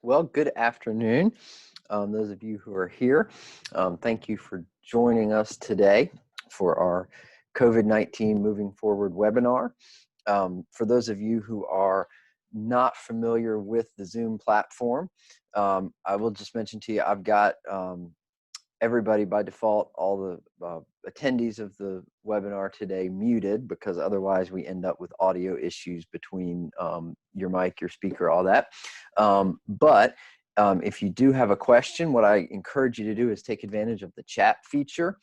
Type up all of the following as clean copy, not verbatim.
Well, good afternoon. Those of you who are here, thank you for joining us today for our COVID-19 Moving Forward webinar. For those of you who are not familiar with the Zoom platform, I will just mention to you, I've got everybody by default, all the attendees of the webinar today muted, because otherwise we end up with audio issues between your mic, your speaker, all that. But if you do have a question, what I encourage you to do is take advantage of the chat feature.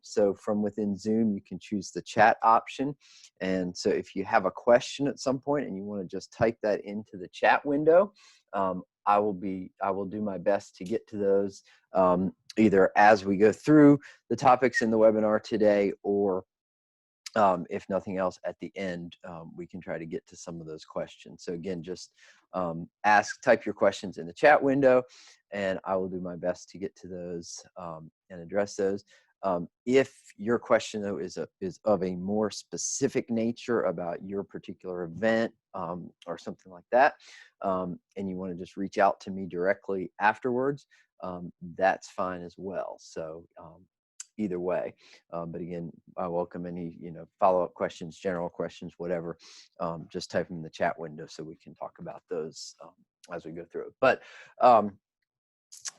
So from within Zoom, you can choose the chat option. And so if you have a question at some point and you want to just type that into the chat window, I will do my best to get to those either as we go through the topics in the webinar today, or if nothing else, at the end, we can try to get to some of those questions. So again, just type your questions in the chat window, and I will do my best to get to those and address those. If your question, though, is of a more specific nature about your particular event or something like that, and you want to just reach out to me directly afterwards, that's fine as well. So either way, but again, I welcome any follow-up questions, general questions, whatever. Just type them in the chat window so we can talk about those as we go through it. But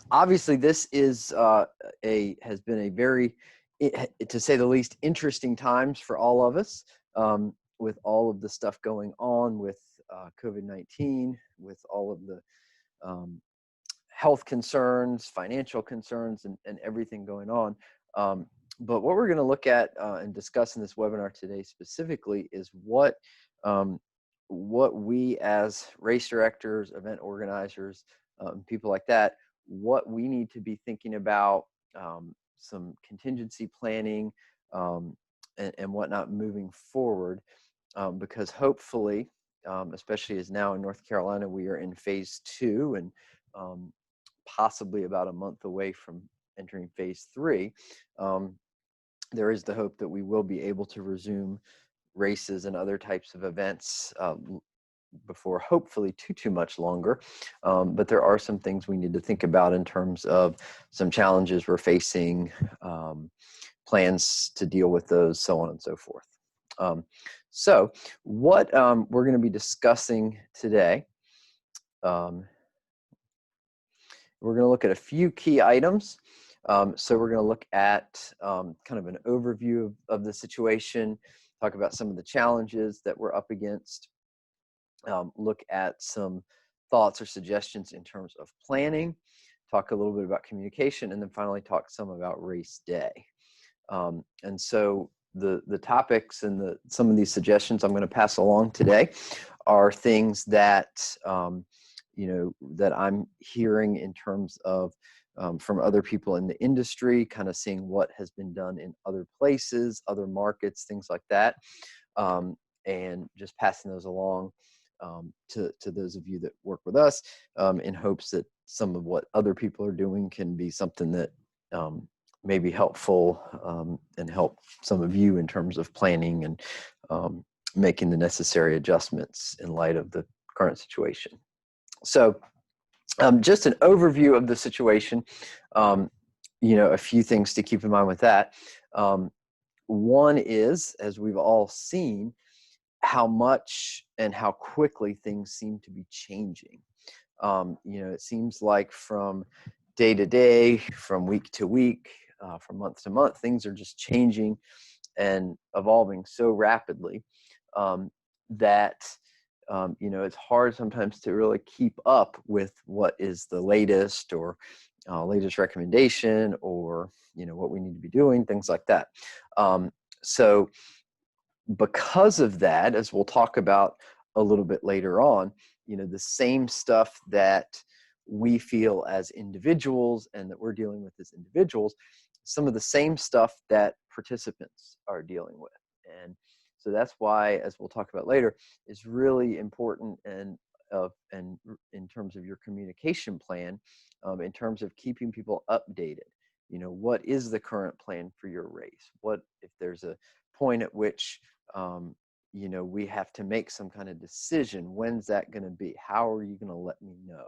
obviously, this is has been a very, to say the least, interesting times for all of us, with all of the stuff going on with COVID-19, with all of the health concerns, financial concerns, and everything going on. But what we're going to look at and discuss in this webinar today specifically is what we as race directors, event organizers, people like that, what we need to be thinking about, some contingency planning and whatnot moving forward, because hopefully, especially as now in North Carolina, we are in phase 2 and possibly about a month away from entering phase 3. There is the hope that we will be able to resume races and other types of events before hopefully too much longer. But there are some things we need to think about in terms of some challenges we're facing, plans to deal with those, so on and so forth. So what we're going to be discussing today, we're going to look at a few key items. So we're going to look at kind of an overview of the situation, talk about some of the challenges that we're up against, look at some thoughts or suggestions in terms of planning, talk a little bit about communication, and then finally talk some about race day. And so the topics and some of these suggestions I'm going to pass along today are things that that I'm hearing in terms of from other people in the industry, kind of seeing what has been done in other places, other markets, things like that, and just passing those along to those of you that work with us, in hopes that some of what other people are doing can be something that may be helpful and help some of you in terms of planning and making the necessary adjustments in light of the current situation. So just an overview of the situation, a few things to keep in mind with that. One is, as we've all seen, how much and how quickly things seem to be changing. It seems like from day to day, from week to week, from month to month, things are just changing and evolving so rapidly that it's hard sometimes to really keep up with what is the latest or latest recommendation, or what we need to be doing, things like that. So because of that, as we'll talk about a little bit later on, the same stuff that we feel as individuals and that we're dealing with as individuals, some of the same stuff that participants are dealing with. And so that's why, as we'll talk about later, it's really important and in terms of your communication plan, in terms of keeping people updated. What is the current plan for your race? What if there's a point at which we have to make some kind of decision? When's that going to be? How are you going to let me know?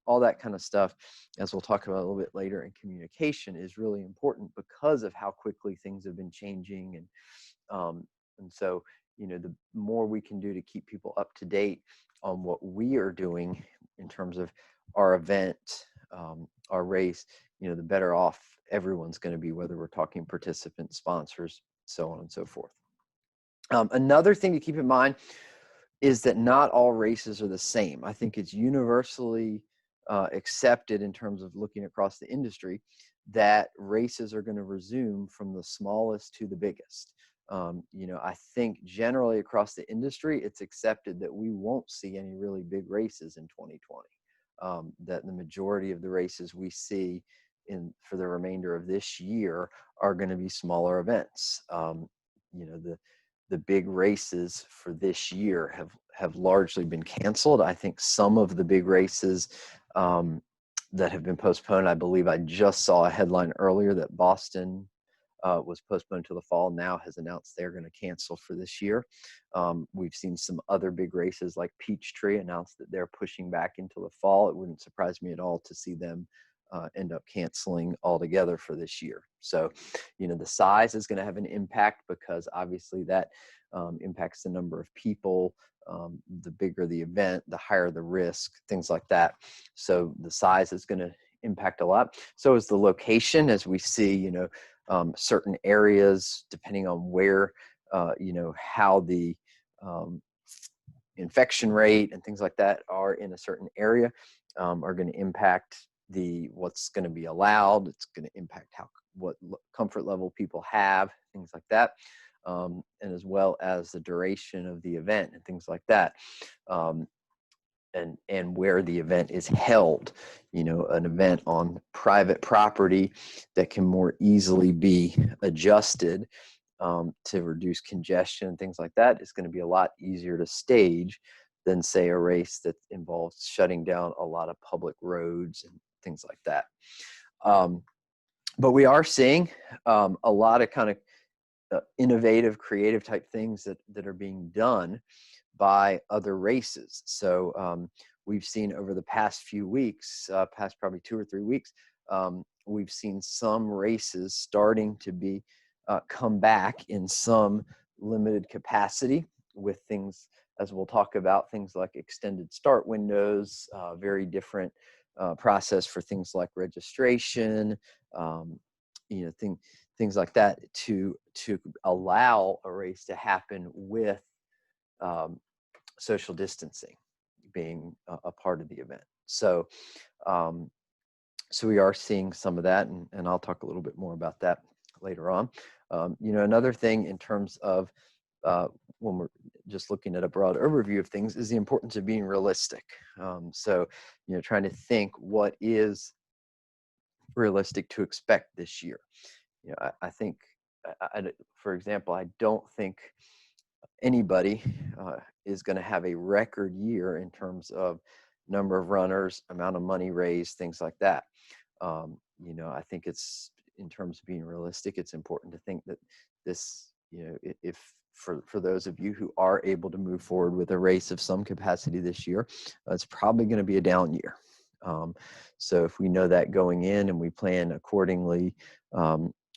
all that kind of stuff, as we'll talk about a little bit later in communication, is really important because of how quickly things have been changing. And so, the more we can do to keep people up to date on what we are doing in terms of our event, our race, the better off everyone's going to be, whether we're talking participants, sponsors, so on and so forth. Another thing to keep in mind is that not all races are the same. I think it's universally accepted in terms of looking across the industry that races are going to resume from the smallest to the biggest. I think generally across the industry, it's accepted that we won't see any really big races in 2020. That the majority of the races we see for the remainder of this year are going to be smaller events. The big races for this year have largely been canceled. I think some of the big races that have been postponed, I believe I just saw a headline earlier that Boston was postponed to the fall, now has announced they're going to cancel for this year. We've seen some other big races like Peachtree announce that they're pushing back into the fall. It wouldn't surprise me at all to see them end up canceling altogether for this year. So, the size is going to have an impact because obviously that impacts the number of people. The bigger the event, the higher the risk, things like that. So the size is going to impact a lot. So is the location, as we see, certain areas, depending on where, how the infection rate and things like that are in a certain area, are going to impact what's going to be allowed. It's going to impact what comfort level people have, things like that, and as well as the duration of the event and things like that, and where the event is held. An event on private property that can more easily be adjusted to reduce congestion and things like that is going to be a lot easier to stage than, say, a race that involves shutting down a lot of public roads and things like that. But we are seeing a lot of kind of innovative, creative type things that are being done by other races. So we've seen over the past few weeks, past probably 2 or 3 weeks, we've seen some races starting to come back in some limited capacity with things, as we'll talk about, things like extended start windows, very different process for things like registration, things like that to allow a race to happen with social distancing being a part of the event. So we are seeing some of that, and I'll talk a little bit more about that later on. Another thing in terms of when we're just looking at a broad overview of things is the importance of being realistic. So trying to think what is realistic to expect this year. I think, for example, I don't think anybody is going to have a record year in terms of number of runners, amount of money raised, things like that. I think it's, in terms of being realistic, it's important to think that this, if for those of you who are able to move forward with a race of some capacity this year, it's probably going to be a down year. So if we know that going in and we plan accordingly,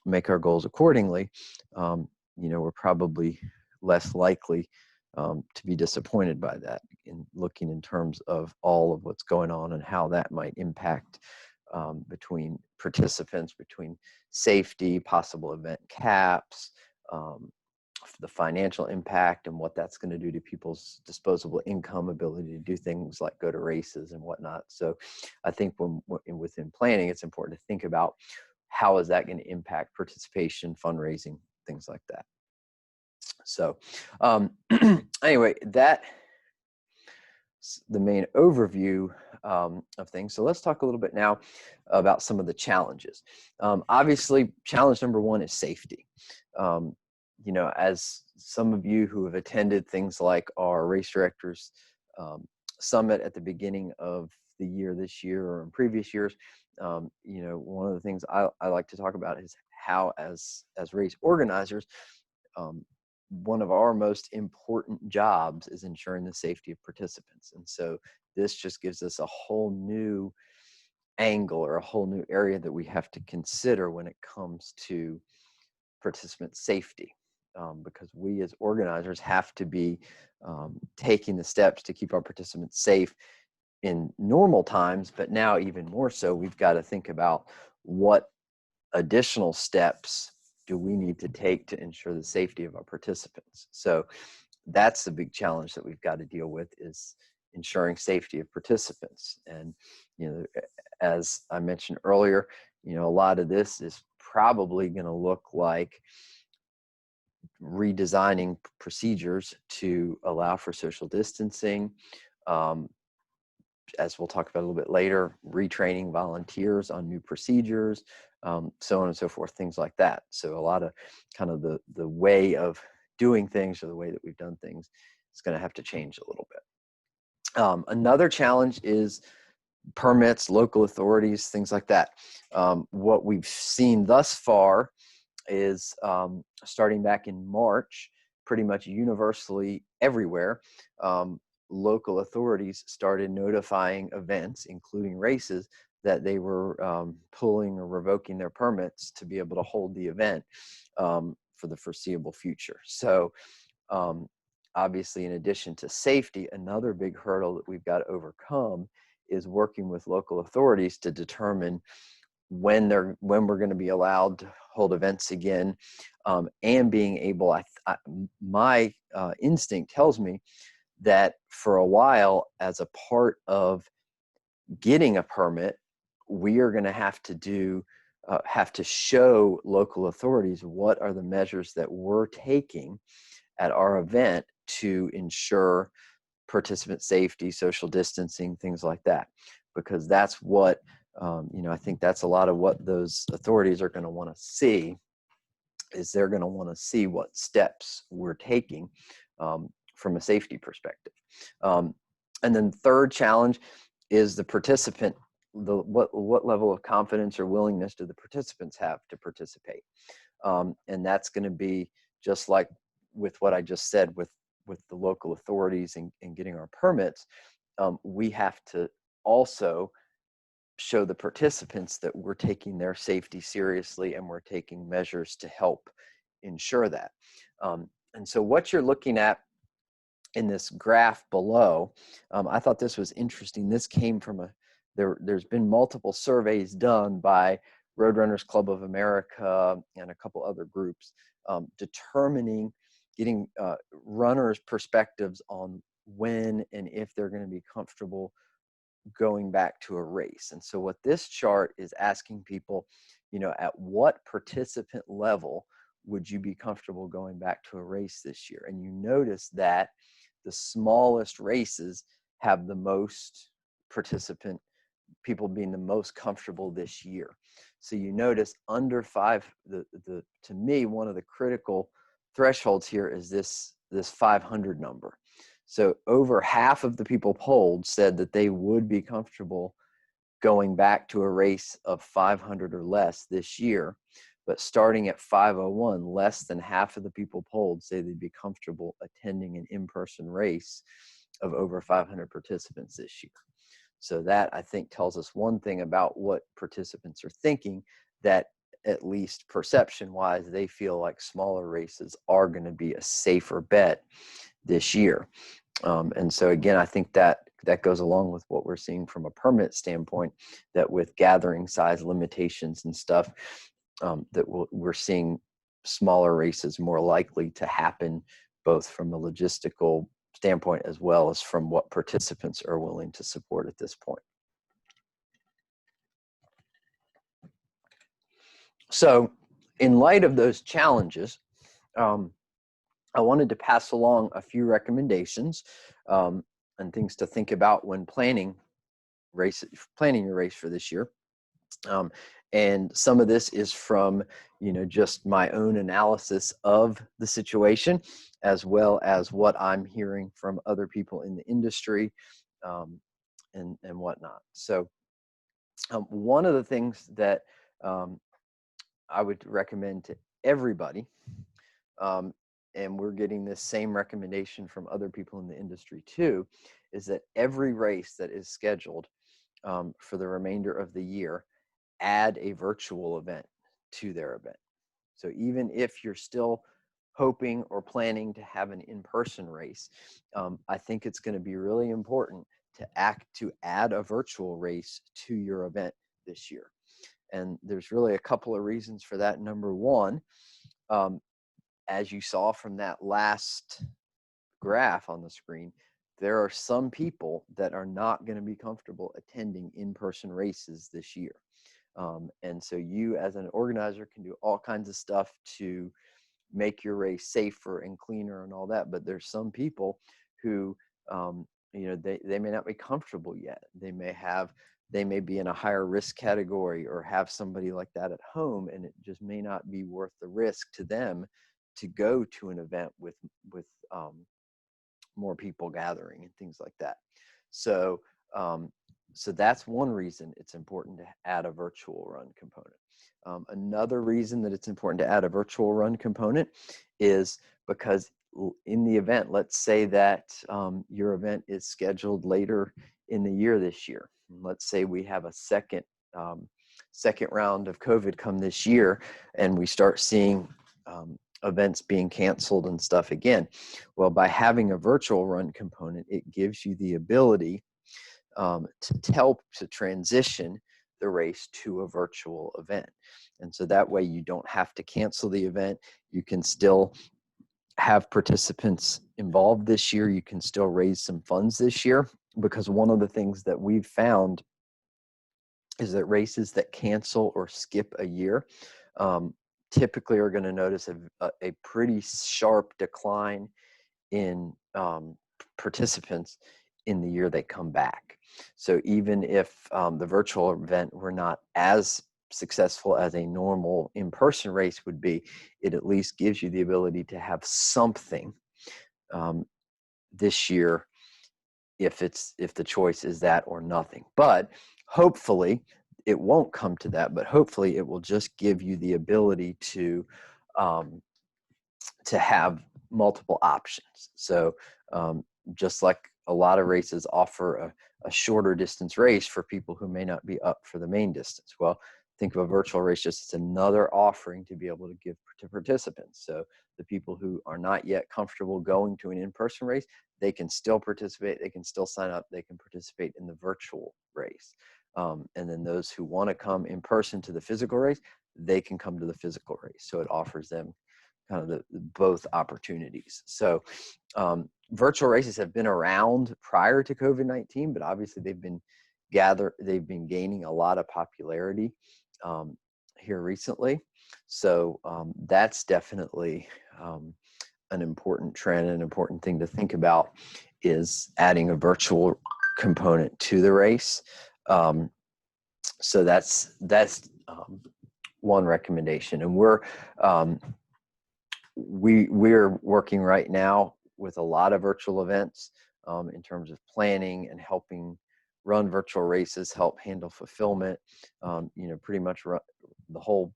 make our goals accordingly, we're probably less likely to be disappointed by that, in looking in terms of all of what's going on and how that might impact between participants, between safety, possible event caps, the financial impact and what that's going to do to people's disposable income, ability to do things like go to races and whatnot. So I think within planning, it's important to think about how is that going to impact participation, fundraising, things like that. So anyway, that's the main overview of things. So let's talk a little bit now about some of the challenges. Obviously, challenge number one is safety. As some of you who have attended things like our race directors summit at the beginning of the year this year or in previous years, one of the things I like to talk about is how as race organizers, one of our most important jobs is ensuring the safety of participants. And so this just gives us a whole new angle or a whole new area that we have to consider when it comes to participant safety, because we as organizers have to be taking the steps to keep our participants safe in normal times, but now even more so, we've got to think about what additional steps do we need to take to ensure the safety of our participants. So that's the big challenge that we've got to deal with, is ensuring safety of participants. And, as I mentioned earlier, a lot of this is probably going to look like redesigning procedures to allow for social distancing, as we'll talk about a little bit later, retraining volunteers on new procedures, so on and so forth, things like that. So a lot of kind of the way of doing things, or the way that we've done things, is going to have to change a little bit. Another challenge is permits, local authorities, things like that. What we've seen thus far is, starting back in March, pretty much universally everywhere, local authorities started notifying events, including races, that they were pulling or revoking their permits to be able to hold the event for the foreseeable future. So obviously, in addition to safety, another big hurdle that we've got to overcome is working with local authorities to determine when we're going to be allowed to hold events again, and being able, my instinct tells me that for a while, as a part of getting a permit, we are going to have to show local authorities what are the measures that we're taking at our event to ensure participant safety, social distancing, things like that, because that's what I think that's a lot of what those authorities are going to want to see. Is they're going to want to see what steps we're taking from a safety perspective. And then third challenge is the participant. What level of confidence or willingness do the participants have to participate? And that's going to be just like with what I just said with the local authorities and getting our permits. We have to also show the participants that we're taking their safety seriously, and we're taking measures to help ensure that. And so what you're looking at in this graph below, I thought this was interesting. This came from there's been multiple surveys done by Roadrunners Club of America and a couple other groups, getting runners' perspectives on when and if they're going to be comfortable going back to a race. And so what this chart is asking people, at what participant level would you be comfortable going back to a race this year? And you notice that the smallest races have the most people being the most comfortable this year. So you notice under 5, to me, one of the critical thresholds here is this 500 number. So over half of the people polled said that they would be comfortable going back to a race of 500 or less this year. But starting at 501, less than half of the people polled say they'd be comfortable attending an in-person race of over 500 participants this year. So that, I think, tells us one thing about what participants are thinking, that at least perception-wise, they feel like smaller races are going to be a safer bet this year. And so again, I think that goes along with what we're seeing from a permit standpoint, that with gathering size limitations and stuff, that we're seeing smaller races more likely to happen, both from a logistical standpoint as well as from what participants are willing to support at this point. So in light of those challenges, I wanted to pass along a few recommendations and things to think about when planning your race for this year. And some of this is from, just my own analysis of the situation, as well as what I'm hearing from other people in the industry and whatnot. So one of the things that I would recommend to everybody and we're getting this same recommendation from other people in the industry too, is that every race that is scheduled for the remainder of the year, add a virtual event to their event. So even if you're still hoping or planning to have an in-person race, I think it's going to be really important to add a virtual race to your event this year. And there's really a couple of reasons for that. Number one, as you saw from that last graph on the screen, there are some people that are not going to be comfortable attending in-person races this year. And so you as an organizer can do all kinds of stuff to make your race safer and cleaner and all that. But there's some people who, they may not be comfortable yet. They may be in a higher risk category or have somebody like that at home, and it just may not be worth the risk to them to go to an event with more people gathering and things like that. So, so that's one reason it's important to add a virtual run component. Another reason that it's important to add a virtual run component is because in the event, let's say that your event is scheduled later in the year this year. Let's say we have a second round of COVID come this year, and we start seeing events being canceled and stuff again. Well, by having a virtual run component, it gives you the ability to transition the race to a virtual event. And so that way you don't have to cancel the event. You can still have participants involved this year. You can still raise some funds this year, because one of the things that we've found is that races that cancel or skip a year typically are going to notice a pretty sharp decline in participants in the year they come back. So even if the virtual event were not as successful as a normal in-person race would be, it at least gives you the ability to have something this year if the choice is that or nothing. But hopefully it won't come to that, but hopefully it will just give you the ability to have multiple options. So just like a lot of races offer a shorter distance race for people who may not be up for the main distance. Well, think of a virtual race just as another offering to be able to give to participants. So the people who are not yet comfortable going to an in-person race, they can still participate, they can still sign up, they can participate in the virtual race. And then those who want to come in person to the physical race, they can come to the physical race. So it offers them kind of the both opportunities. So virtual races have been around prior to COVID-19, but obviously they've been gaining a lot of popularity here recently. So that's definitely an important trend, an important thing to think about, is adding a virtual component to the race. So that's one recommendation, and we're working right now with a lot of virtual events in terms of planning and helping run virtual races, help handle fulfillment, pretty much run the whole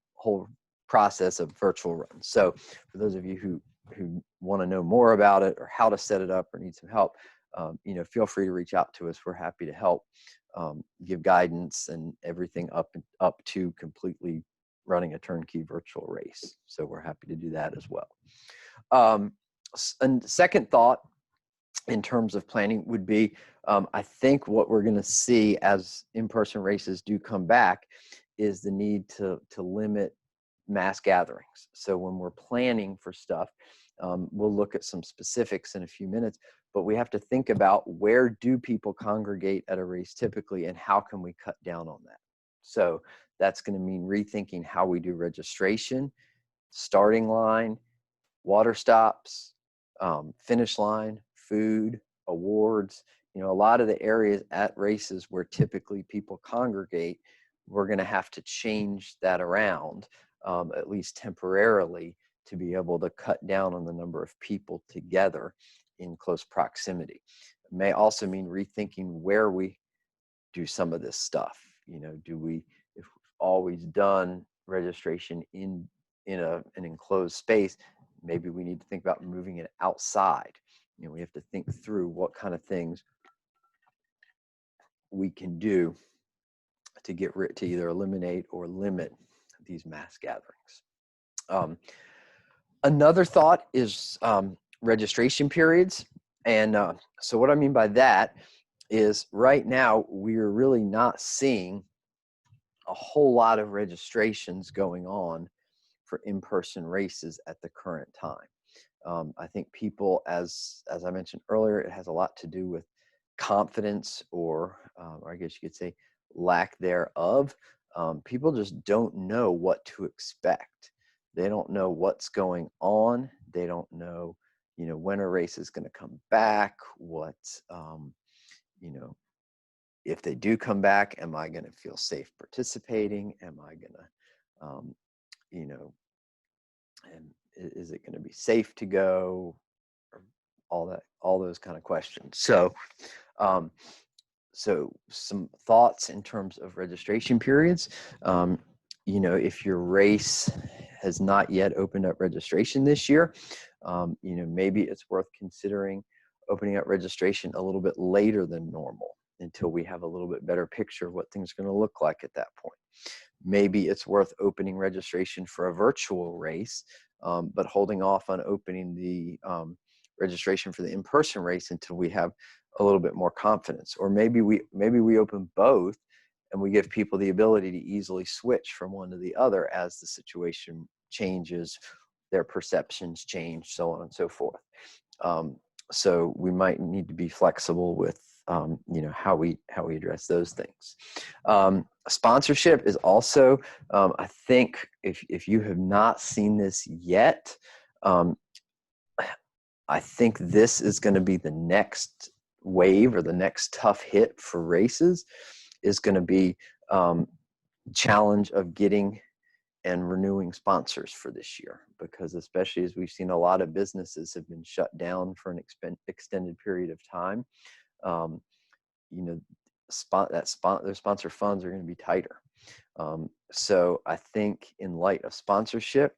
process of virtual runs. So for those of you who want to know more about it or how to set it up or need some help, feel free to reach out to us. We're happy to help give guidance and everything up to completely running a turnkey virtual race. So we're happy to do that as well. And second thought in terms of planning would be, I think what we're going to see as in-person races do come back is the need to limit mass gatherings. So when we're planning for stuff, we'll look at some specifics in a few minutes, but we have to think about where do people congregate at a race typically, and how can we cut down on that? So that's going to mean rethinking how we do registration, starting line, water stops, finish line, food, awards. A lot of the areas at races where typically people congregate, we're going to have to change that around, at least temporarily, to be able to cut down on the number of people together in close proximity. It may also mean rethinking where we do some of this stuff. If we've always done registration in an enclosed space, Maybe we need to think about moving it outside. We have to think through what kind of things we can do to get rid, to either eliminate or limit these mass gatherings. Another thought is registration periods. And so what I mean by that is right now we're really not seeing a whole lot of registrations going on for in-person races at the current time. I think people, as I mentioned earlier, it has a lot to do with confidence or I guess you could say lack thereof. People just don't know what to expect. They don't know what's going on. They don't know, when a race is going to come back, what, if they do come back, am I going to feel safe participating? Am I going to, and is it going to be safe to go? Or all those kind of questions. So, so some thoughts in terms of registration periods. If your race has not yet opened up registration this year, maybe it's worth considering opening up registration a little bit later than normal until we have a little bit better picture of what things are going to look like at that point. Maybe it's worth opening registration for a virtual race, but holding off on opening the registration for the in-person race until we have a little bit more confidence. Or maybe we open both and we give people the ability to easily switch from one to the other as the situation changes, their perceptions change, so on and so forth. So we might need to be flexible with how we address those things. Sponsorship is also, I think if you have not seen this yet, I think this is going to be the next wave or the next tough hit for races, is going to be challenge of getting and renewing sponsors for this year, because especially as we've seen a lot of businesses have been shut down for an extended period of time, their sponsor funds are going to be tighter. So I think in light of sponsorship,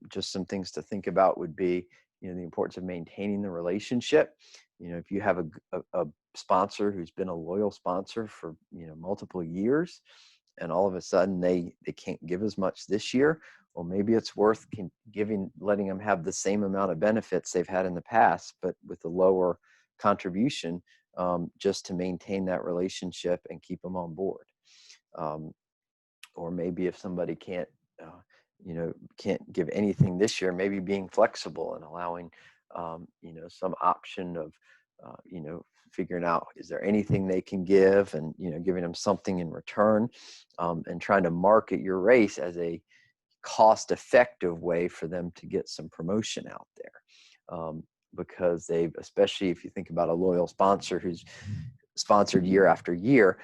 just some things to think about would be, the importance of maintaining the relationship. If you have a sponsor who's been a loyal sponsor for, multiple years, and all of a sudden they can't give as much this year, well, maybe it's worth letting them have the same amount of benefits they've had in the past, but with a lower contribution, just to maintain that relationship and keep them on board. Or maybe if somebody can't give anything this year, maybe being flexible and allowing, some option of, figuring out, is there anything they can give, and, giving them something in return, and trying to market your race as a cost-effective way for them to get some promotion out there. Because especially if you think about a loyal sponsor who's sponsored year after year,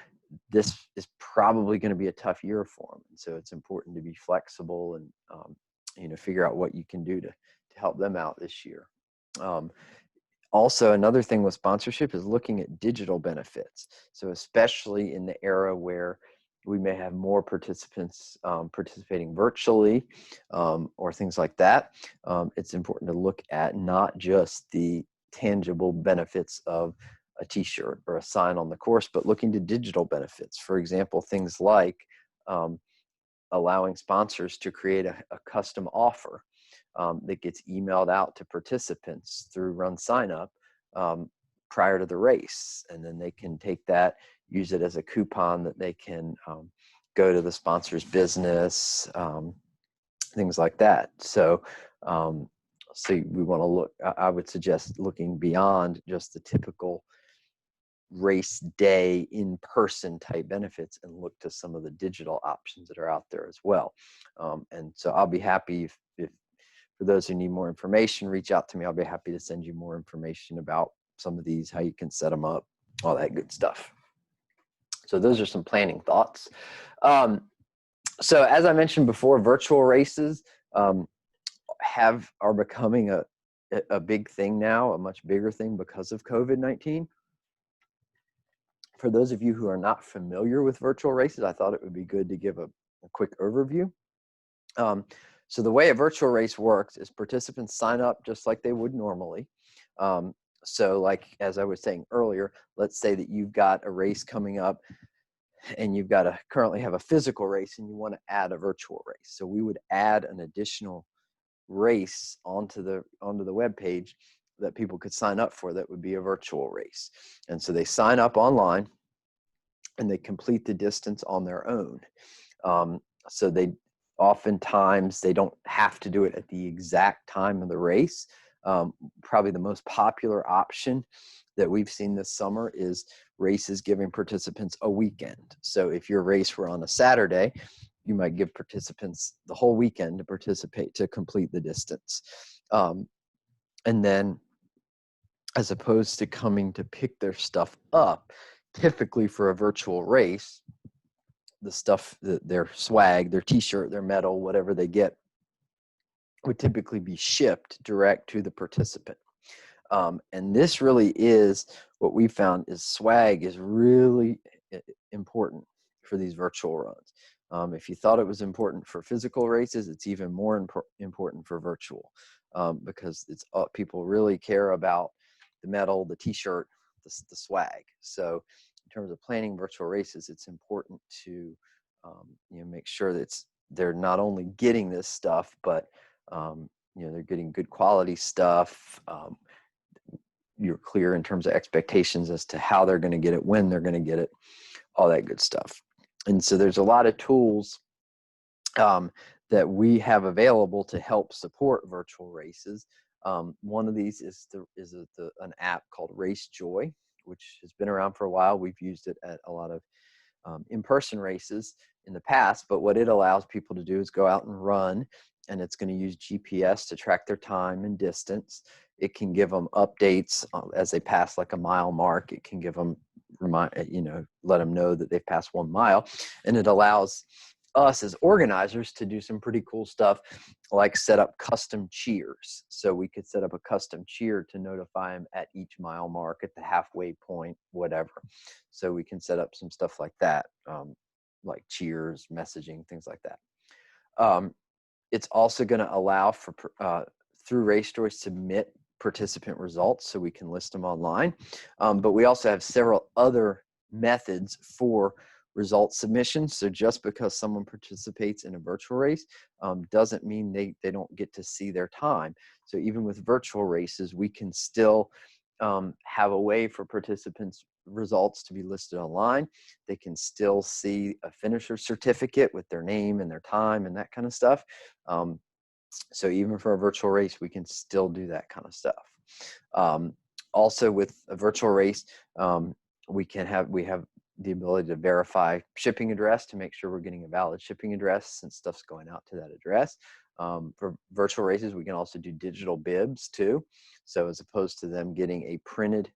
this is probably going to be a tough year for them. And so it's important to be flexible and, figure out what you can do to help them out this year. Also, another thing with sponsorship is looking at digital benefits. So especially in the era where we may have more participants participating virtually, or things like that, it's important to look at not just the tangible benefits of a t-shirt or a sign on the course, but looking to digital benefits. For example, things like allowing sponsors to create a custom offer that gets emailed out to participants through Run Sign Up prior to the race. And then they can take that, use it as a coupon that they can go to the sponsor's business, things like that. So, we want to look, I would suggest looking beyond just the typical race day in-person type benefits and look to some of the digital options that are out there as well. And so I'll be happy if for those who need more information, reach out to me. I'll be happy to send you more information about some of these, how you can set them up, all that good stuff. So those are some planning thoughts. So as I mentioned before, virtual races are becoming a big thing now, a much bigger thing because of COVID-19. For those of you who are not familiar with virtual races, I thought it would be good to give a quick overview. So the way a virtual race works is participants sign up just like they would normally. So like, as I was saying earlier, let's say that you've got a race coming up and you've got to currently have a physical race and you want to add a virtual race. So we would add an additional race onto the web page that people could sign up for that would be a virtual race. And so they sign up online and they complete the distance on their own. So they oftentimes they don't have to do it at the exact time of the race. Probably the most popular option that we've seen this summer is races giving participants a weekend. So if your race were on a Saturday, you might give participants the whole weekend to participate, to complete the distance. And then, as opposed to coming to pick their stuff up, typically for a virtual race, the stuff, their swag, their t-shirt, their medal, whatever they get, would typically be shipped direct to the participant. And this really is what we found is swag is really important for these virtual runs. If you thought it was important for physical races, it's even more important for virtual, because it's people really care about the medal, the t-shirt, the swag. So in terms of planning virtual races, it's important to make sure that they're not only getting this stuff, but they're getting good quality stuff. You're clear in terms of expectations as to how they're going to get it, when they're going to get it, all that good stuff. And so there's a lot of tools that we have available to help support virtual races. One of these is an app called Race Joy, which has been around for a while. We've used it at a lot of in-person races in the past, but what it allows people to do is go out and run, and it's going to use GPS to track their time and distance. It can give them updates as they pass like a mile mark. It can give them let them know that they've passed 1 mile, and it allows us as organizers to do some pretty cool stuff, like set up custom cheers. So we could set up a custom cheer to notify them at each mile mark, at the halfway point, whatever. So we can set up some stuff like that, like cheers, messaging, things like that. It's also going to allow for through Race Joy submit participant results, so we can list them online. But we also have several other methods for result submission. So just because someone participates in a virtual race doesn't mean they don't get to see their time. So even with virtual races, we can still have a way for participants' results to be listed online. They can still see a finisher certificate with their name and their time and that kind of stuff. So even for a virtual race, we can still do that kind of stuff. Also with a virtual race, we have the ability to verify shipping address to make sure we're getting a valid shipping address since stuff's going out to that address. For virtual races, we can also do digital bibs too. So as opposed to them getting a printed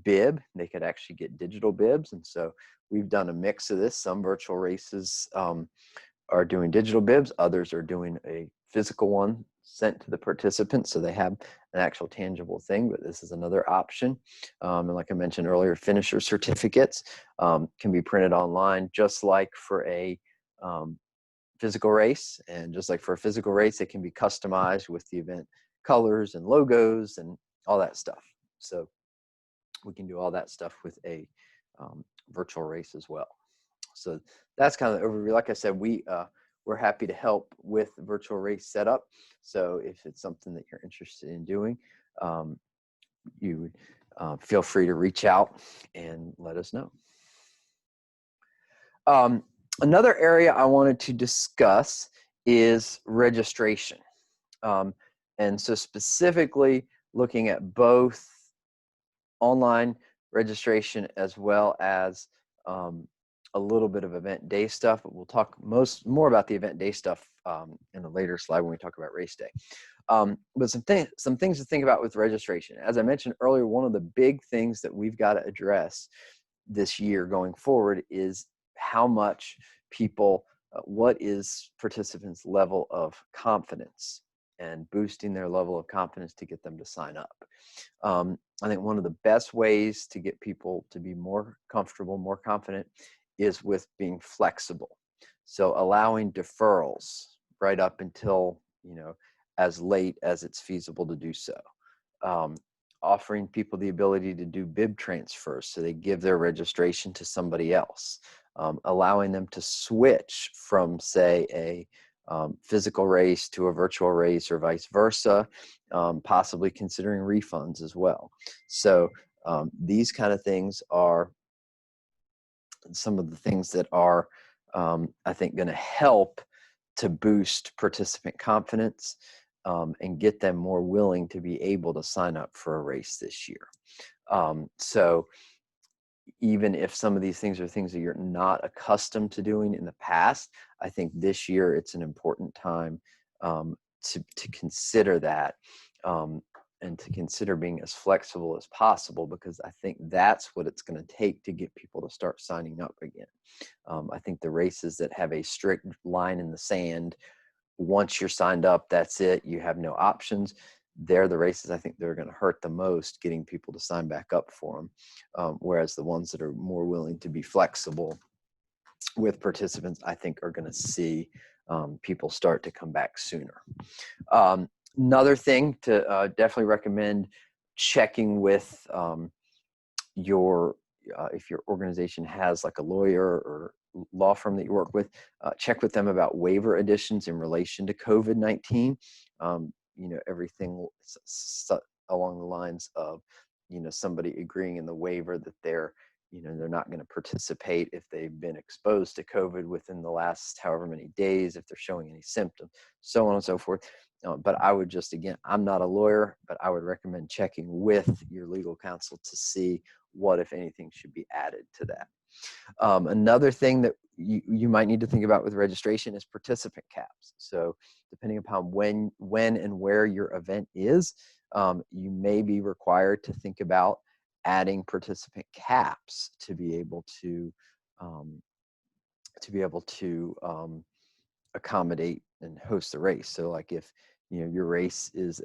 bib, they could actually get digital bibs. And so we've done a mix of this. Some virtual races are doing digital bibs. Others are doing a physical one sent to the participants, so they have an actual tangible thing, but this is another option. And like I mentioned earlier, finisher certificates can be printed online, just like for a physical race. And just like for a physical race, it can be customized with the event colors and logos and all that stuff. So we can do all that stuff with a virtual race as well. So that's kind of the overview. Like I said, we're happy to help with the virtual race setup. So if it's something that you're interested in doing, you would feel free to reach out and let us know. Another area I wanted to discuss is registration. And so specifically looking at both online registration as well as a little bit of event day stuff, but we'll talk more about the event day stuff in a later slide when we talk about race day. But some things to think about with registration. As I mentioned earlier, one of the big things that we've got to address this year going forward is how much what is participants' level of confidence, and boosting their level of confidence to get them to sign up. I think one of the best ways to get people to be more comfortable, more confident, is with being flexible. So allowing deferrals right up until as late as it's feasible to do so. Um, Offering people the ability to do bib transfers, so they give their registration to somebody else, allowing them to switch from, say, a physical race to a virtual race or vice versa, possibly considering refunds as well. So these kind of things are some of the things that are, I think, going to help to boost participant confidence and get them more willing to be able to sign up for a race this year. So even if some of these things are things that you're not accustomed to doing in the past, I think this year it's an important time to consider that and to consider being as flexible as possible, because I think that's what it's going to take to get people to start signing up again. I think the races that have a strict line in the sand, once you're signed up, that's it, you have no options, they're the races I think they're going to hurt the most getting people to sign back up for them. Whereas the ones that are more willing to be flexible with participants, I think are going to see people start to come back sooner. Another thing to definitely recommend checking with your if your organization has like a lawyer or law firm that you work with, check with them about waiver additions in relation to COVID-19. Everything along the lines of, somebody agreeing in the waiver that they're not going to participate if they've been exposed to COVID within the last however many days, if they're showing any symptoms, so on and so forth. But I would just, again, I'm not a lawyer, but I would recommend checking with your legal counsel to see what, if anything, should be added to that. Another thing that you might need to think about with registration is participant caps. So depending upon when and where your event is, you may be required to think about adding participant caps to be able to accommodate and host the race. So like if your race is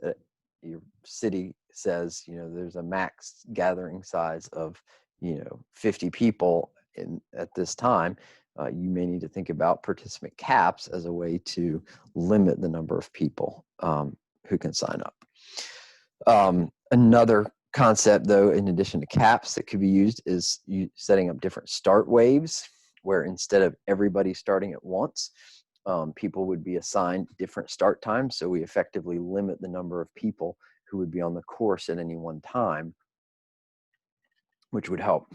your city says there's a max gathering size of 50 people at this time, you may need to think about participant caps as a way to limit the number of people who can sign up. Another concept, though, in addition to caps that could be used, is setting up different start waves, where instead of everybody starting at once, people would be assigned different start times. So we effectively limit the number of people who would be on the course at any one time, which would help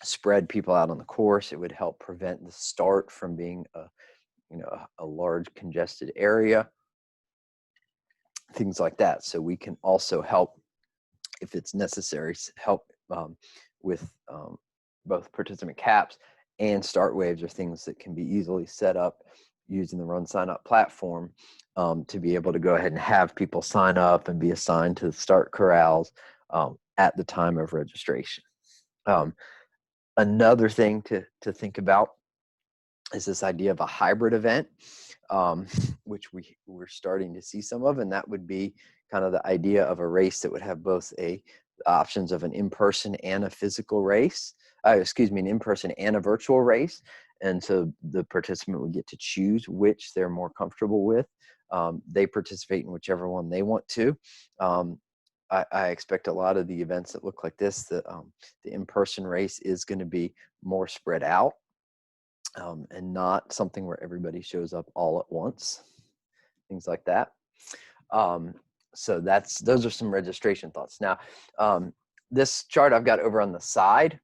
spread people out on the course. It would help prevent the start from being a large congested area, things like that. So we can also help, if it's necessary, help with both participant caps and start waves, are things that can be easily set up using the Run Sign Up platform to be able to go ahead and have people sign up and be assigned to the start corrals at the time of registration. Another thing to think about is this idea of a hybrid event, which we're starting to see some of, and that would be kind of the idea of a race that would have both options of an in-person and a physical race, an in-person and a virtual race. And so the participant would get to choose which they're more comfortable with. They participate in whichever one they want to. I expect a lot of the events that look like this, the in-person race is going to be more spread out and not something where everybody shows up all at once, things like that. So those are some registration thoughts. Now, this chart I've got over on the side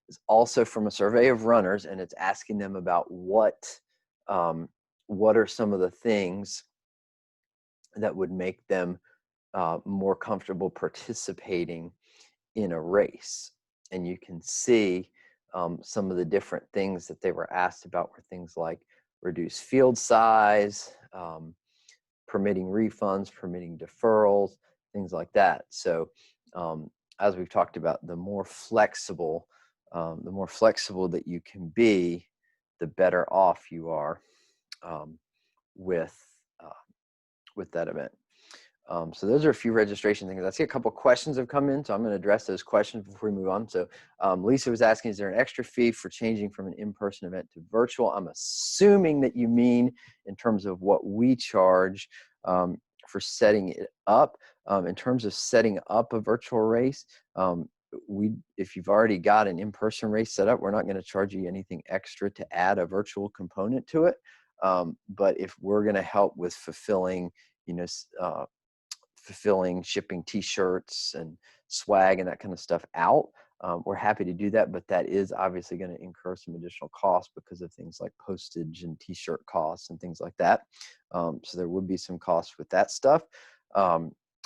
is also from a survey of runners, and it's asking them about what are some of the things that would make them more comfortable participating in a race. And you can see some of the different things that they were asked about were things like reduced field size, permitting refunds, permitting deferrals, things like that. So as we've talked about, the more flexible that you can be, the better off you are with that event. So those are a few registration things. I see a couple questions have come in, so I'm going to address those questions before we move on. So Lisa was asking, is there an extra fee for changing from an in-person event to virtual? I'm assuming that you mean in terms of what we charge for setting it up. In terms of setting up a virtual race, if you've already got an in-person race set up, we're not going to charge you anything extra to add a virtual component to it. But if we're going to help with fulfilling, shipping t-shirts and swag and that kind of stuff out, we're happy to do that, but that is obviously going to incur some additional costs because of things like postage and t-shirt costs and things like that. So there would be some costs with that stuff.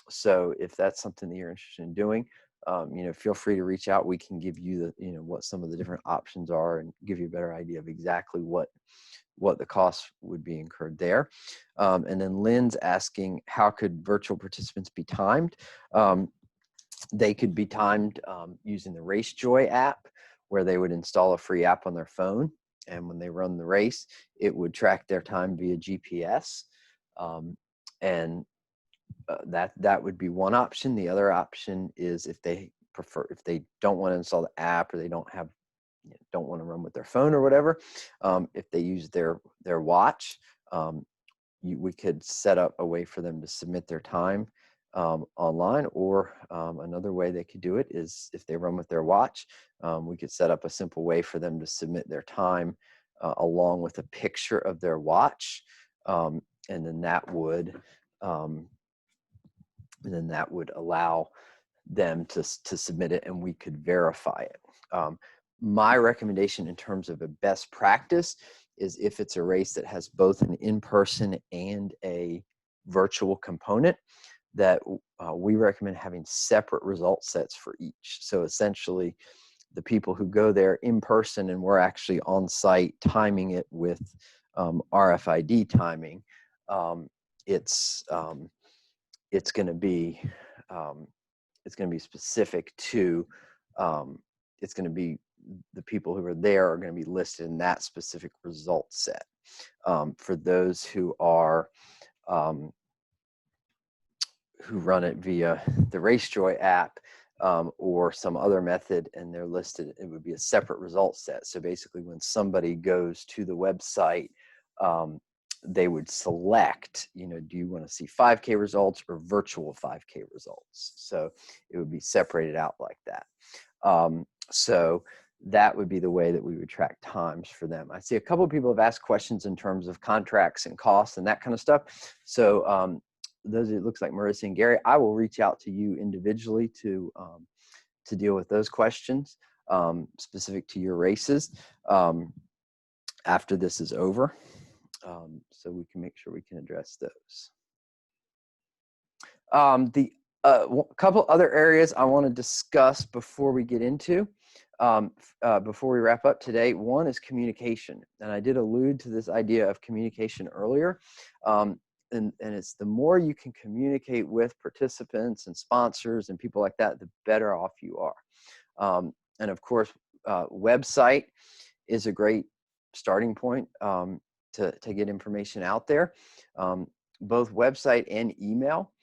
So if that's something that you're interested in doing, feel free to reach out. We can give you what some of the different options are and give you a better idea of exactly what the costs would be incurred there. And then Lynn's asking, how could virtual participants be timed? They could be timed using the RaceJoy app, where they would install a free app on their phone. And when they run the race, it would track their time via GPS. That would be one option. The other option is if they don't want to install the app, or they don't want to run with their phone or whatever, if they use their watch, we could set up a way for them to submit their time online. Or another way they could do it is if they run with their watch, we could set up a simple way for them to submit their time along with a picture of their watch, and then that would allow them to submit it, and we could verify it. My recommendation in terms of a best practice is, if it's a race that has both an in-person and a virtual component, that we recommend having separate result sets for each. So essentially, the people who go there in person and we're actually on site timing it with RFID timing, it's going to be specific to it's going to be the people who are there are going to be listed in that specific result set. For those who are who run it via the RaceJoy app or some other method, and they're listed, it would be a separate result set. So basically, when somebody goes to the website, they would select, do you want to see 5K results or virtual 5K results? So it would be separated out like that. So that would be the way that we would track times for them. I see a couple of people have asked questions in terms of contracts and costs and that kind of stuff. So those, it looks like Marissa and Gary, I will reach out to you individually to deal with those questions specific to your races after this is over. So we can make sure we can address those. The couple other areas I want to discuss before we get into, before we wrap up today. One is communication. And I did allude to this idea of communication earlier. And it's the more you can communicate with participants and sponsors and people like that, the better off you are. And of course, website is a great starting point to get information out there. Both website and email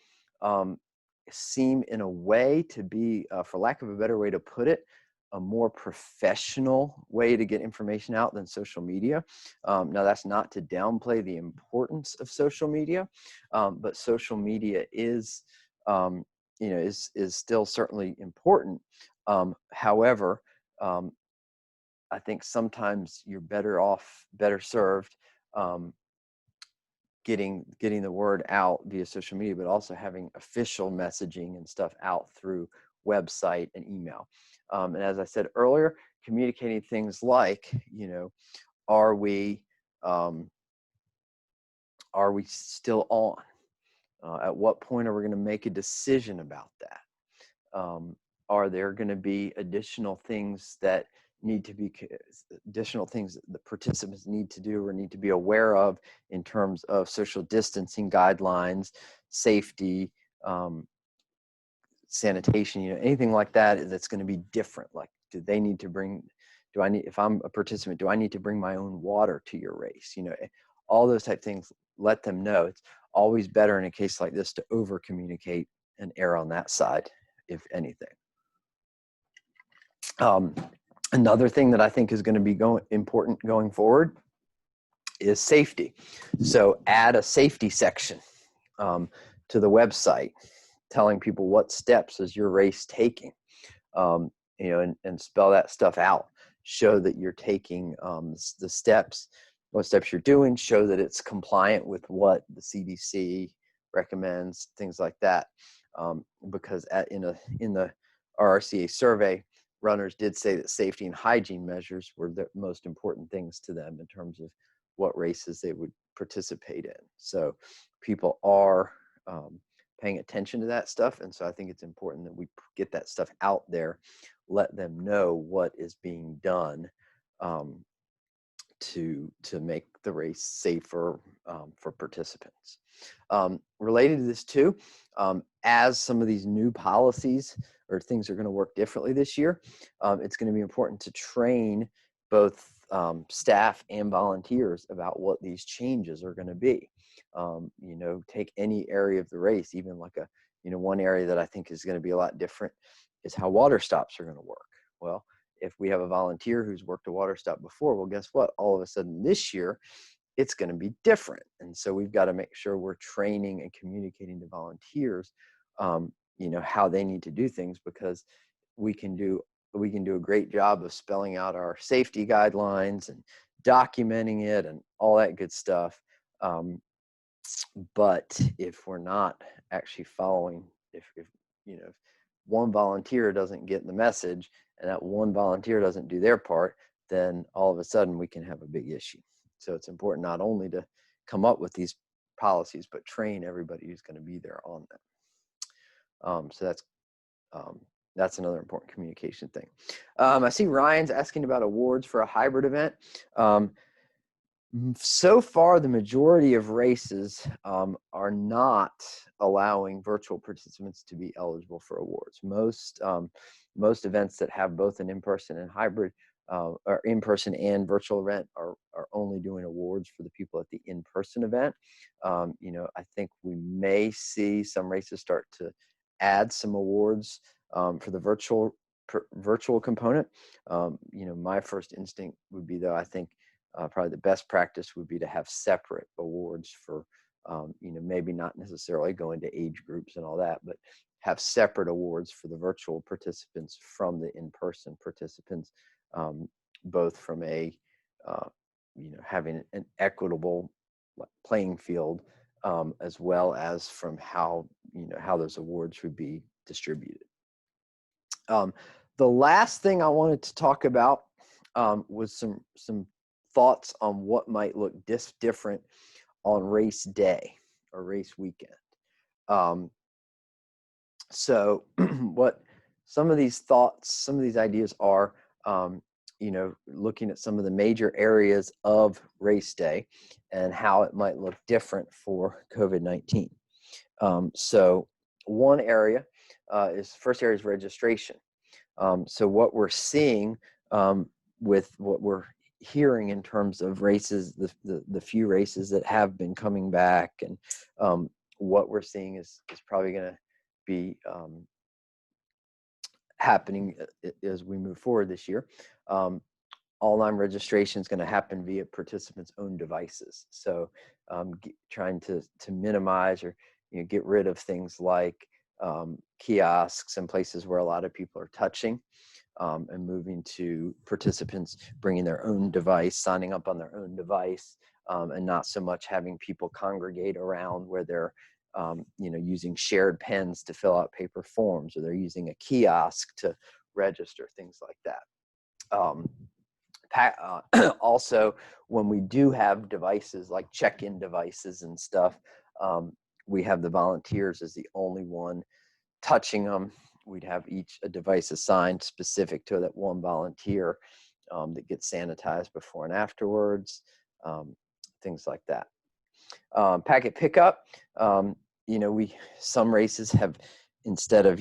seem in a way to be, for lack of a better way to put it, a more professional way to get information out than social media. Now, that's not to downplay the importance of social media, but social media is still certainly important. However, I think sometimes you're better served getting the word out via social media, but also having official messaging and stuff out through website and email. And as I said earlier, communicating things like, are we still on? At what point are we going to make a decision about that? Are there going to be additional things that the participants need to do or need to be aware of in terms of social distancing guidelines, safety, sanitation, anything like that that's going to be different? Like, if I'm a participant, do I need to bring my own water to your race? All those type things let them know. It's always better in a case like this to over communicate and err on that side, if anything. Another thing that I think is going to be important going forward is safety. So add a safety section to the website, telling people what steps is your race taking, and spell that stuff out. Show that you're taking the steps, what steps you're doing. Show that it's compliant with what the CDC recommends, things like that. Because in the RRCA survey, runners did say that safety and hygiene measures were the most important things to them in terms of what races they would participate in. So people are paying attention to that stuff. And so I think it's important that we get that stuff out there, let them know what is being done to make the race safer for participants. Related to this too, as some of these new policies or things are going to work differently this year, it's going to be important to train both staff and volunteers about what these changes are going to be. Take any area of the race, even like one area that I think is going to be a lot different is how water stops are going to work. Well, if we have a volunteer who's worked a water stop before, well, guess what? All of a sudden this year, it's going to be different. And so we've got to make sure we're training and communicating to volunteers, how they need to do things, because we can do a great job of spelling out our safety guidelines and documenting it and all that good stuff. But if we're not actually following, if one volunteer doesn't get the message and that one volunteer doesn't do their part, then all of a sudden we can have a big issue. So it's important not only to come up with these policies, but train everybody who's going to be there on them. So that's another important communication thing. I see Ryan's asking about awards for a hybrid event. So far, the majority of races are not allowing virtual participants to be eligible for awards. Most events that have both an in-person and hybrid, or in-person and virtual event, are only doing awards for the people at the in-person event. I think we may see some races start to add some awards for the virtual component. My first instinct would be, though, I think probably the best practice would be to have separate awards for, maybe not necessarily going to age groups and all that, but have separate awards for the virtual participants from the in-person participants, both from having an equitable playing field, as well as from how those awards would be distributed. The last thing I wanted to talk about was some thoughts on what might look different on race day or race weekend. So what some of these thoughts, some of these ideas are, looking at some of the major areas of race day and how it might look different for COVID-19. So one area first area is registration. So what we're seeing with what we're hearing in terms of races, the few races that have been coming back, and what we're seeing is probably going to be happening as we move forward this year. Online registration is going to happen via participants' own devices. So trying to minimize or get rid of things like kiosks and places where a lot of people are touching, and moving to participants bringing their own device, signing up on their own device, and not so much having people congregate around where they're using shared pens to fill out paper forms, or they're using a kiosk to register, things like that. Also, when we do have devices like check-in devices and stuff, we have the volunteers as the only one touching them. We'd have each a device assigned specific to that one volunteer, that gets sanitized before and afterwards, things like that. Packet pickup, some races have, instead of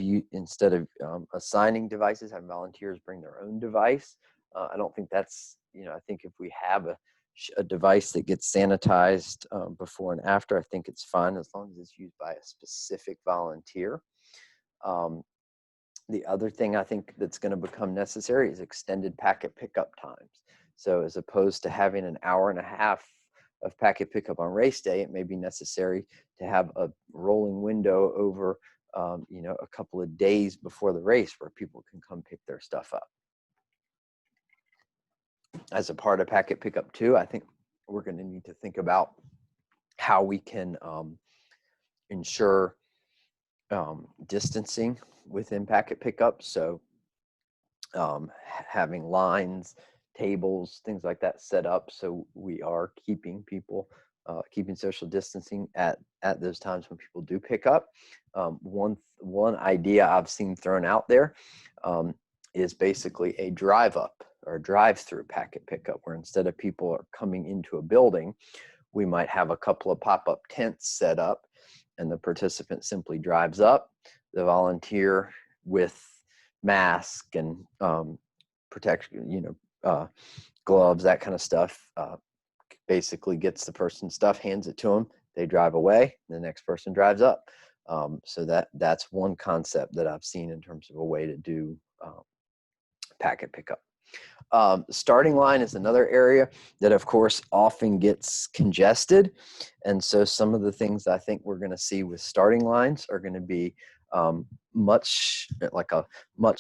assigning devices, have volunteers bring their own device. I don't think that's, I think if we have a device that gets sanitized before and after, I think it's fine as long as it's used by a specific volunteer. The other thing I think that's going to become necessary is extended packet pickup times. So as opposed to having an hour and a half of packet pickup on race day, it may be necessary to have a rolling window over a couple of days before the race where people can come pick their stuff up. As a part of packet pickup too, I think we're going to need to think about how we can ensure distancing within packet pickup. So having lines, tables, things like that set up so we are keeping people, keeping social distancing at those times when people do pick up. One idea I've seen thrown out there is basically a drive up or drive through packet pickup, where instead of people are coming into a building, we might have a couple of pop-up tents set up and the participant simply drives up. The volunteer with mask and protection, gloves, that kind of stuff, basically gets the person's stuff, hands it to them, they drive away, the next person drives up. So that's one concept that I've seen in terms of a way to do packet pickup. Starting line is another area that, of course, often gets congested. And so some of the things I think we're going to see with starting lines are going to be much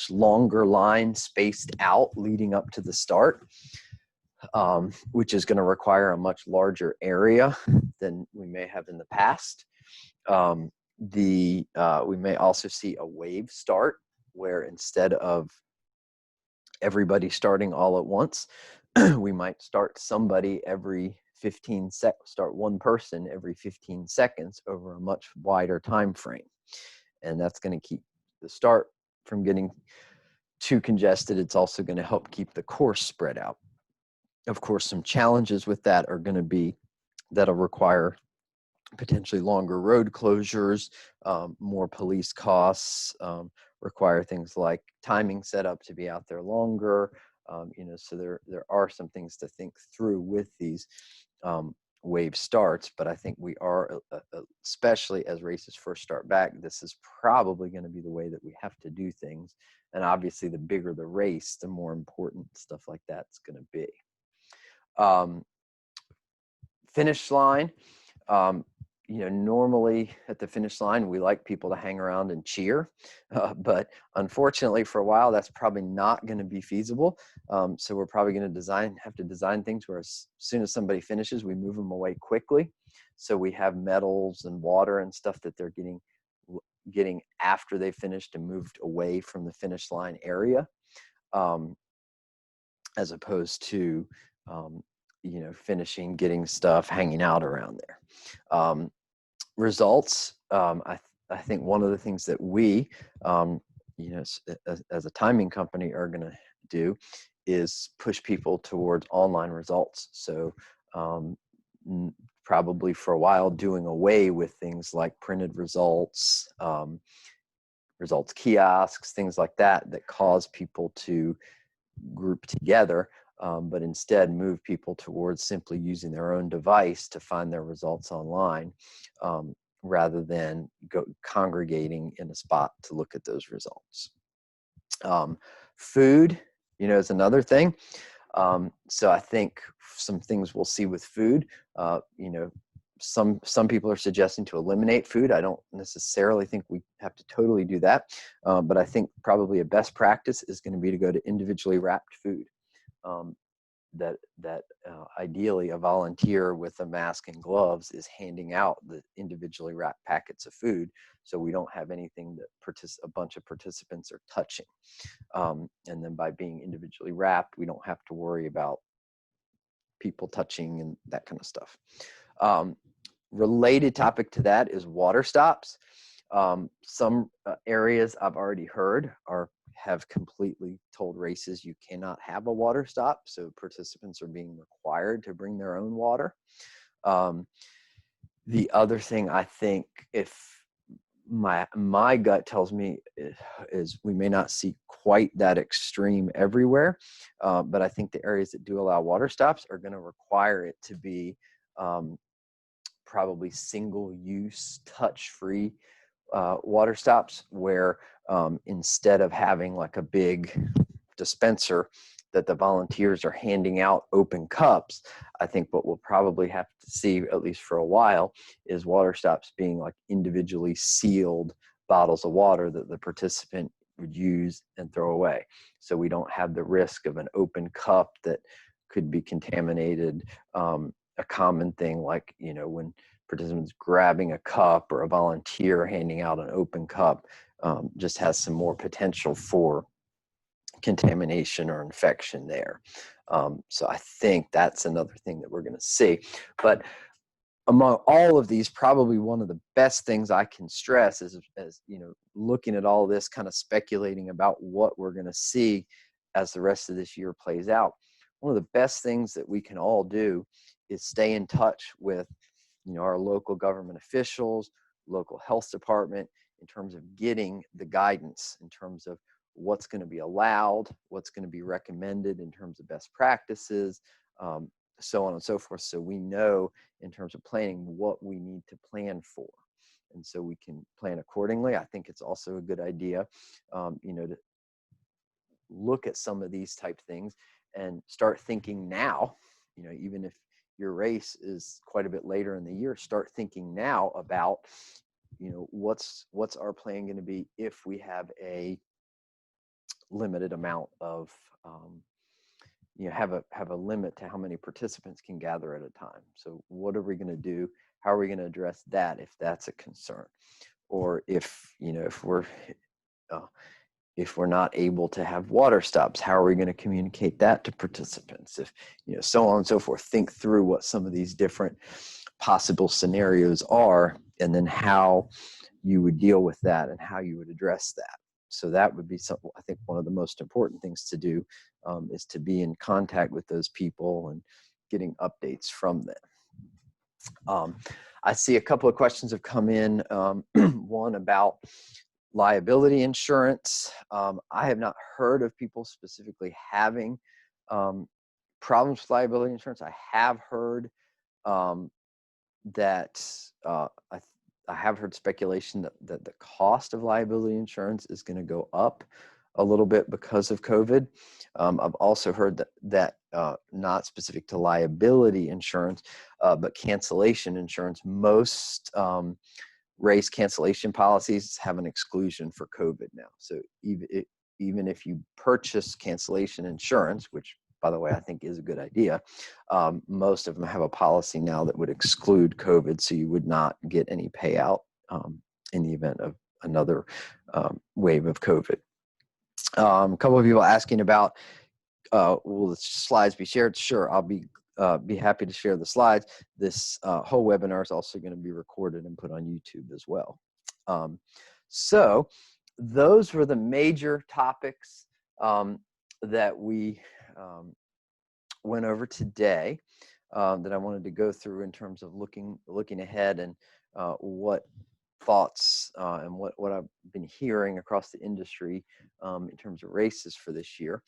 longer line spaced out leading up to the start, which is going to require a much larger area than we may have in the past. We may also see a wave start, where instead of everybody starting all at once, we might start somebody every 15 seconds, start one person every 15 seconds over a much wider time frame. And that's going to keep the start from getting too congested. It's also going to help keep the course spread out. Of course, some challenges with that are going to be that'll require potentially longer road closures, more police costs, require things like timing set up to be out there longer. So there are some things to think through with these wave starts, but I think we are, especially as races first start back, this is probably going to be the way that we have to do things. And obviously the bigger the race, the more important stuff like that's going to be. Finish line. Normally at the finish line, we like people to hang around and cheer, but unfortunately for a while, that's probably not going to be feasible. So we're probably going to have to design things where as soon as somebody finishes, we move them away quickly. So we have medals and water and stuff that they're getting after they finished and moved away from the finish line area, as opposed to finishing, getting stuff, hanging out around there. Results, I think one of the things that we, as a timing company are going to do is push people towards online results. So probably for a while doing away with things like printed results, results kiosks, things like that cause people to group together, but instead move people towards simply using their own device to find their results online, rather than congregating in a spot to look at those results. Food, is another thing. So I think some things we'll see with food, some people are suggesting to eliminate food. I don't necessarily think we have to totally do that, but I think probably a best practice is going to be to go to individually wrapped food. That ideally a volunteer with a mask and gloves is handing out the individually wrapped packets of food, so we don't have anything that a bunch of participants are touching. And then by being individually wrapped, we don't have to worry about people touching and that kind of stuff. Related topic to that is water stops. Some areas I've already heard have completely told races you cannot have a water stop, so participants are being required to bring their own water. The other thing I think, if my gut tells me is we may not see quite that extreme everywhere, but I think the areas that do allow water stops are going to require it to be um, probably single-use, touch-free water stops, where instead of having like a big dispenser that the volunteers are handing out open cups, I think what we'll probably have to see, at least for a while, is water stops being like individually sealed bottles of water that the participant would use and throw away. So we don't have the risk of an open cup that could be contaminated. A common thing, like, when participants grabbing a cup or a volunteer handing out an open cup, just has some more potential for contamination or infection there. So I think that's another thing that we're going to see. But among all of these, probably one of the best things I can stress is, as looking at all this, kind of speculating about what we're going to see as the rest of this year plays out. One of the best things that we can all do is stay in touch with our local government officials, local health department, in terms of getting the guidance in terms of what's going to be allowed, what's going to be recommended in terms of best practices, so on and so forth. So we know in terms of planning what we need to plan for. And so we can plan accordingly. I think it's also a good idea, to look at some of these type things and start thinking now, even if your race is quite a bit later in the year, start thinking now about, what's our plan going to be if we have a limited amount of, have a limit to how many participants can gather at a time. So what are we going to do? How are we going to address that if that's a concern? Or if we're not able to have water stops, how are we going to communicate that to participants? If, so on and so forth. Think through what some of these different possible scenarios are, and then how you would deal with that and how you would address that. So that would be something, I think, one of the most important things to do, is to be in contact with those people and getting updates from them. I see a couple of questions have come in. One about liability insurance. I have not heard of people specifically having problems with liability insurance. I have heard that I have heard speculation that the cost of liability insurance is going to go up a little bit because of COVID. I've also heard that not specific to liability insurance, but cancellation insurance. Most race cancellation policies have an exclusion for COVID now. So even if you purchase cancellation insurance, which, by the way, I think is a good idea, most of them have a policy now that would exclude COVID, so you would not get any payout in the event of another wave of COVID. A couple of people asking about, will the slides be shared? Sure, I'll be happy to share the slides. This whole webinar is also going to be recorded and put on YouTube as well. So those were the major topics that we went over today, that I wanted to go through in terms of looking ahead, and what thoughts and what I've been hearing across the industry in terms of races for this year.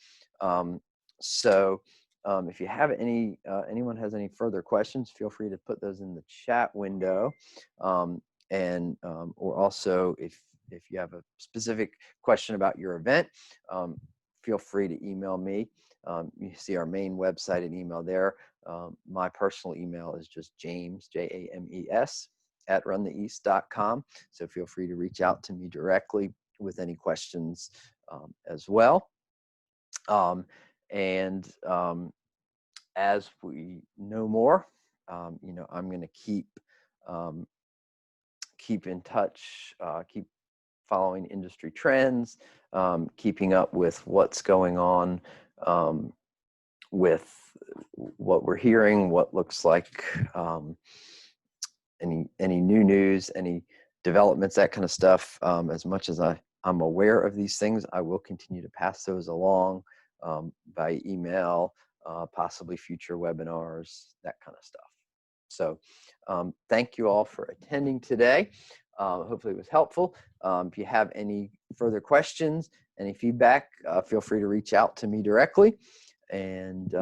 So if you have anyone has any further questions, feel free to put those in the chat window. Or also, if you have a specific question about your event, feel free to email me. You see our main website and email there. My personal email is just James, James, @runtheeast.com. So feel free to reach out to me directly with any questions as well. As we know more, I'm going to keep in touch, keep following industry trends, keeping up with what's going on with what we're hearing, what looks like any new news, any developments, that kind of stuff. As much as I'm aware of these things, I will continue to pass those along by email, possibly future webinars, that kind of stuff. So thank you all for attending today. Hopefully it was helpful. If you have any further questions, any feedback, feel free to reach out to me directly, and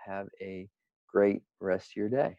have a great rest of your day.